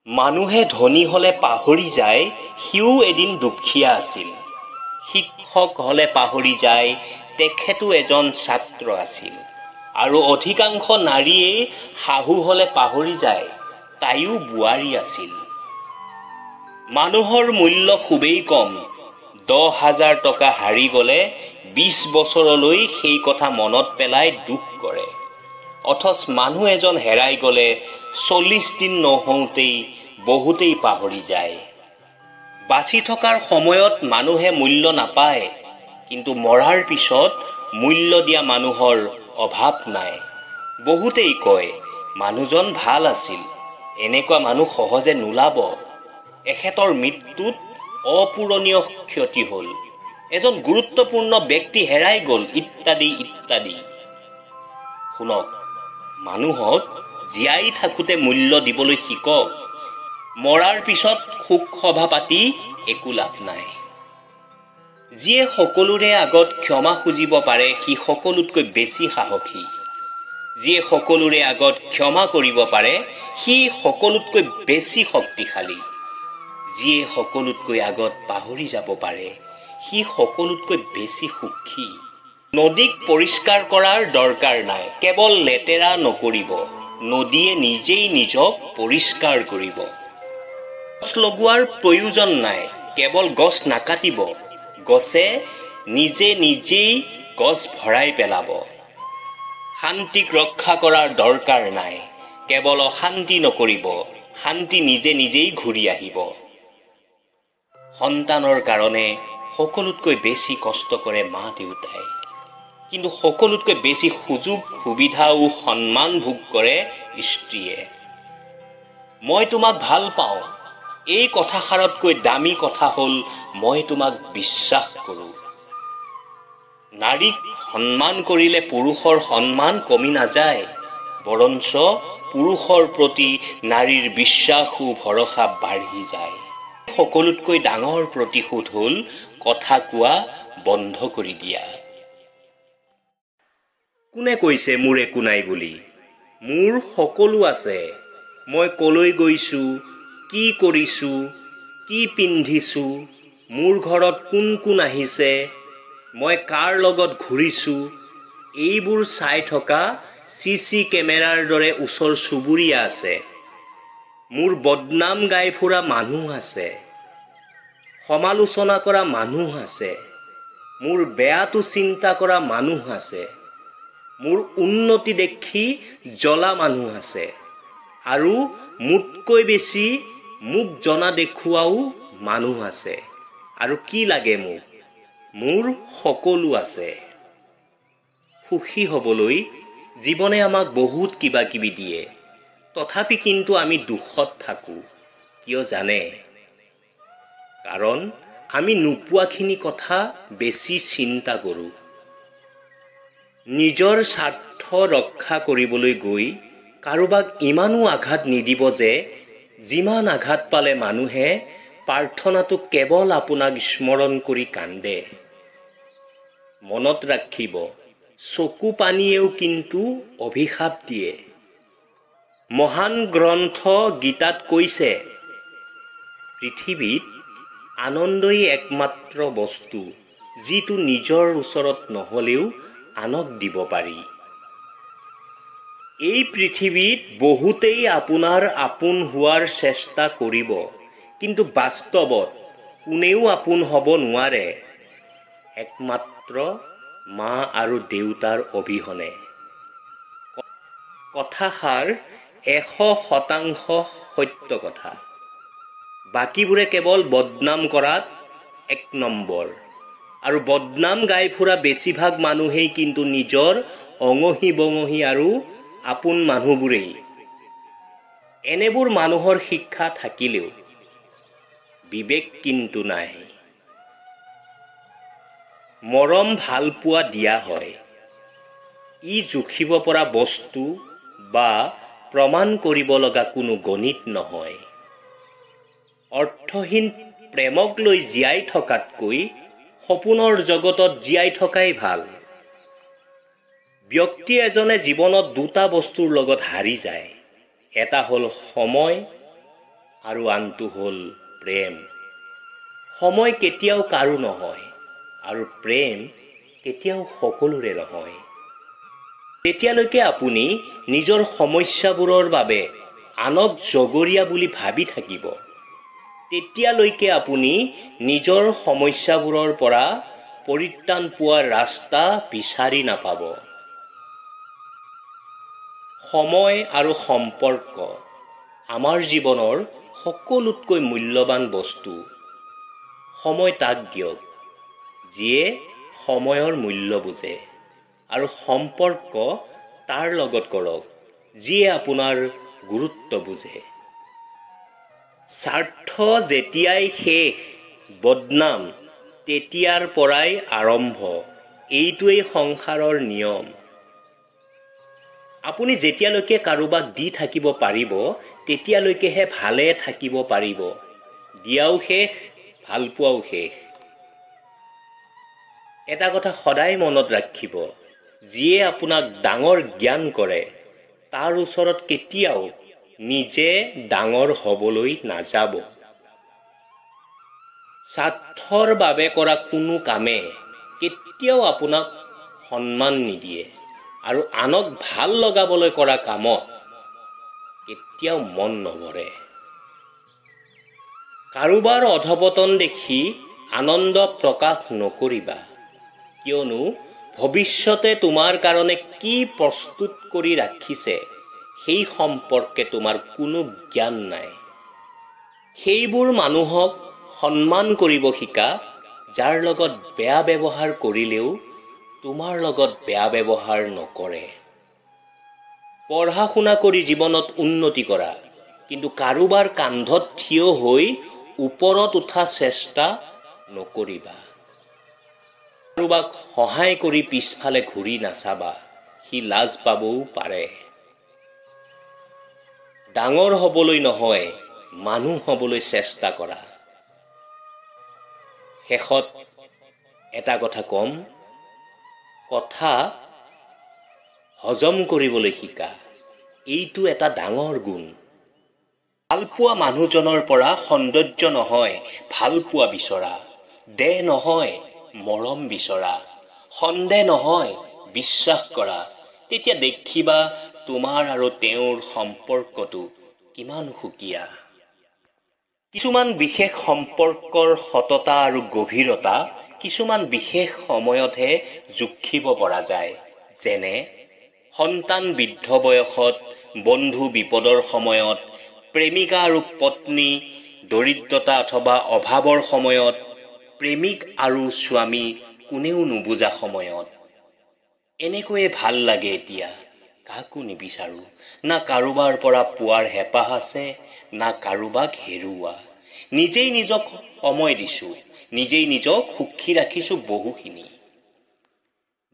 মানুহে ধনী হলে পাহৰি যায় সিও এদিন দুখীয়া আছিল। শিক্ষক হলে পাহৰি যায় তেখেতো এজন ছাত্ৰ আছিল। আৰু অধিকাংশ নাৰীয়ে শাহু হলে পাহৰি যায় তাইও বোৱাৰী আছিল। মানুহৰ মূল্য খুবেই কম। 10,000 টকা হাৰি গলে 20 বছৰলৈ সেই কথা মনত পেলাই দুখ কৰে। অথচ মানুহ এজন হেৰাই গলে 40 দিন নহওঁতেই বহুতেই পাহৰি যায়। বাচি থকাৰ সময়ত মানুহে মূল্য নাপায়, কিন্তু মৰাৰ পিছত মূল্য দিয়া মানুহৰ অভাৱ নাই। বহুতেই কয় মানুহজন ভাল আছিল, এনেকুৱা মানুহ সহজে নোলাব। এখেতৰ মৃত্যুত অপূৰণীয় ক্ষতি হ'ল, এজন গুৰুত্বপূৰ্ণ ব্যক্তি হেৰাই গ'ল, ইত্যাদি ইত্যাদি। শুনক, মানুহক জীয়াই থাকোঁতে মূল্য দিবলৈ শিকক। মৰাৰ পিছত শোক সভা পাতি একো লাভ নাই। যিয়ে সকলোৰে আগত ক্ষমা খুজিব পাৰে সি সকলোতকৈ বেছি সাহসী। যিয়ে সকলোৰে আগত ক্ষমা কৰিব পাৰে সি সকলোতকৈ বেছি শক্তিশালী। যিয়ে সকলোতকৈ আগত পাহৰি যাব পাৰে সি সকলোতকৈ বেছি সুখী। নদীক পৰিষ্কাৰ কৰাৰ দৰকাৰ নাই, কেৱল লেতেৰা নকৰিব। নদীয়ে নিজেই নিজক পৰিষ্কাৰ কৰিব। গছ লগোৱাৰ প্ৰয়োজন নাই, কেৱল গছ নাকাটিব। গছে নিজে নিজেই গছ ভৰাই পেলাব। শান্তিক ৰক্ষা কৰাৰ দৰকাৰ নাই, কেৱল অশান্তি নকৰিব। শান্তি নিজে নিজেই ঘূৰি আহিব। সন্তানৰ কাৰণে সকলোতকৈ বেছি কষ্ট কৰে মা দেউতাই, কিন্তু সকলোতকৈ বেছি সুযোগ সুবিধা ও সন্মান ভোগ কৰে স্ত্ৰীয়ে। মই তোমাক ভাল পাওঁ, এই কথাষাৰতকৈ দামী কথা হ'ল মই তোমাক বিশ্বাস কৰোঁ। নাৰীক সন্মান কৰিলে পুৰুষৰ সন্মান কমি নাযায়, বৰঞ্চ পুৰুষৰ প্ৰতি নাৰীৰ বিশ্বাস ও ভৰসা বাঢ়ি যায়। সকলোতকৈ ডাঙৰ প্ৰতিশোধ হ'ল কথা কোৱা বন্ধ কৰি দিয়া। কোনে কৈছে মোৰ একো নাই বুলি? মোৰ সকলো আছে। মই কলৈ গৈছোঁ, কি কৰিছোঁ, কি পিন্ধিছোঁ, মোৰ ঘৰত কোন কোন আহিছে, মই কাৰ লগত ঘূৰিছোঁ, এইবোৰ চাই থকা CC কেমেৰাৰ দৰে ওচৰ চুবুৰীয়া আছে। মোৰ বদনাম গাই ফুৰা মানুহ আছে, সমালোচনা কৰা মানুহ আছে, মোৰ বেয়াটো চিন্তা কৰা মানুহ আছে, মোৰ উন্নতি দেখি জ্বলা মানুহ আছে, আৰু মোতকৈ বেছি মোক জনা দেখুৱাও মানুহ আছে। আৰু কি লাগে মোক? মোৰ সকলো আছে। সুখী হ'বলৈ জীৱনে আমাক বহুত কিবা কিবি দিয়ে, তথাপি কিন্তু আমি দুখত থাকোঁ। কিয় জানে? কাৰণ আমি নোপোৱাখিনি কথা বেছি চিন্তা কৰোঁ। নিজৰ স্বাৰ্থ ৰক্ষা কৰিবলৈ গৈ কাৰোবাক ইমানো আঘাত নিদিব যে যিমান আঘাত পালে মানুহে প্ৰাৰ্থনাটো কেৱল আপোনাক স্মৰণ কৰি কান্দে। মনত ৰাখিব, চকু পানীয়েও কিন্তু অভিশাপ দিয়ে। মহান গ্ৰন্থ গীতাত কৈছে, পৃথিৱীত আনন্দই একমাত্ৰ বস্তু যিটো নিজৰ ওচৰত নহলেও আনক দিব পাৰি। এই পৃথিৱীত বহুতেই আপোনাৰ আপোন হোৱাৰ চেষ্টা কৰিব, কিন্তু বাস্তৱত কোনেও আপোন হ'ব নোৱাৰে, একমাত্ৰ মা আৰু দেউতাৰ অবিহনে। কথাষাৰ 100% সত্য কথা। বাকীবোৰে কেৱল বদনাম কৰাত 1 নম্বৰ। আৰু বদনাম গাই ফুৰা বেছিভাগ মানুহেই কিন্তু নিজৰ অঙহী বঙহী আৰু আপোন মানুহবোৰেই। এনেবোৰ মানুহৰ শিক্ষা থাকিলেও বিবেক কিন্তু নাই। মৰম ভাল পোৱা দিয়া হয়, ই জুখিব পৰা বস্তু বা প্ৰমাণ কৰিব লগা কোনো গণিত নহয়। অৰ্থহীন প্ৰেমক লৈ জীয়াই থকাতকৈ সপোনৰ জগতত জীয়াই থকাই ভাল। ব্যক্তি এজনে জীৱনত 2টা বস্তুৰ লগত হাৰি যায়, এটা হ'ল সময় আৰু আনটো হ'ল প্ৰেম। সময় কেতিয়াও কাৰো নহয় আৰু প্ৰেম কেতিয়াও সকলোৰে নহয়। তেতিয়ালৈকে আপুনি নিজৰ সমস্যাবোৰৰ বাবে আনক জগৰীয়া বুলি ভাবি থাকিব, তেতিয়ালৈকে আপুনি নিজৰ সমস্যাবোৰৰ পৰা পৰিত্ৰাণ পোৱাৰ ৰাস্তা বিচাৰি নাপাব। সময় আৰু সম্পৰ্ক আমাৰ জীৱনৰ সকলোতকৈ মূল্যৱান বস্তু। সময় তাক দিয়ক যিয়ে সময়ৰ মূল্য বুজে, আৰু সম্পৰ্ক তাৰ লগত কৰক যিয়ে আপোনাৰ গুৰুত্ব বুজে। স্বাৰ্থ যেতিয়াই শেষ, বদনাম তেতিয়াৰ পৰাই আৰম্ভ। এইটোৱেই সংসাৰৰ নিয়ম। আপুনি যেতিয়ালৈকে কাৰোবাক দি থাকিব পাৰিব, তেতিয়ালৈকেহে ভালে থাকিব পাৰিব। দিয়াও শেষ, ভালপোৱাও শেষ। এটা কথা সদায় মনত ৰাখিব, যিয়ে আপোনাক ডাঙৰ জ্ঞান কৰে তাৰ ওচৰত কেতিয়াও নিজে ডাঙৰ হ'বলৈ নাযাব। স্বাৰ্থৰ বাবে কৰা কোনো কামে কেতিয়াও আপোনাক সন্মান নিদিয়ে, আৰু আনক ভাল লগাবলৈ কৰা কামত কেতিয়াও মন নভৰে। কাৰোবাৰ অধপতন দেখি আনন্দ প্ৰকাশ নকৰিবা, কিয়নো ভৱিষ্যতে তোমাৰ কাৰণে কি প্ৰস্তুত কৰি ৰাখিছে সেই সম্পৰ্কে তোমাৰ কোনো জ্ঞান নাই। সেইবোৰ মানুহক সন্মান কৰিব শিকা যাৰ লগত বেয়া ব্যৱহাৰ কৰিলেও তোমাৰ লগত বেয়া ব্যৱহাৰ নকৰে। পঢ়া শুনা কৰি জীৱনত উন্নতি কৰা, কিন্তু কাৰোবাৰ কান্ধত থিয় হৈ ওপৰত উঠা চেষ্টা নকৰিবা। কাৰোবাক সহায় কৰি পিছফালে ঘূৰি নাচাবা, সি লাজ পাবও পাৰে। ডাঙৰ হ'বলৈ নহয়, মানুহ হ'বলৈ চেষ্টা কৰা। শেষত এটা কথা কম, কথা হজম কৰিবলৈ শিকা। এইটো এটা ডাঙৰ গুণ। ভালপোৱা মানুহজনৰ পৰা সৌন্দৰ্য নহয় ভালপোৱা বিচৰা, দেহ নহয় মৰম বিচৰা, সন্দেহ নহয় বিশ্বাস কৰা। তেতিয়া দেখিবা তোমাৰ আৰু তেওঁৰ সম্পৰ্কটো কিমান সুকীয়া। কিছুমান বিশেষ সম্পৰ্কৰ সততা আৰু গভীৰতা কিছুমান বিশেষ সময়তহে জুখিব পৰা যায়। যেনে সন্তান বৃদ্ধ বয়সত, বন্ধু বিপদৰ সময়ত, প্ৰেমিকা আৰু পত্নী দৰিদ্ৰতা অথবা অভাৱৰ সময়ত, প্ৰেমিক আৰু স্বামী কোনেও নুবুজা সময়ত। এনেকৈয়ে ভাল লাগে এতিয়া, কাকো নিবিচাৰো। না কাৰোবাৰ পৰা পোৱাৰ হেঁপাহ আছে, না কাৰোবাক হেৰুওৱা। নিজেই নিজক সময় দিছো, নিজেই নিজক সুখী ৰাখিছো বহুখিনি।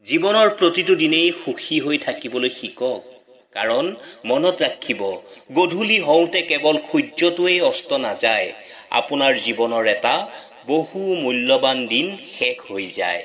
জীৱনৰ প্ৰতিটো দিনেই সুখী হৈ থাকিবলৈ শিকক, কাৰণ মনত ৰাখিব গধূলি হওঁতে কেৱল সূৰ্যটোৱেই অস্ত নাযায়, আপোনাৰ জীৱনৰ এটা বহু মূল্যৱান দিন শেষ হৈ যায়।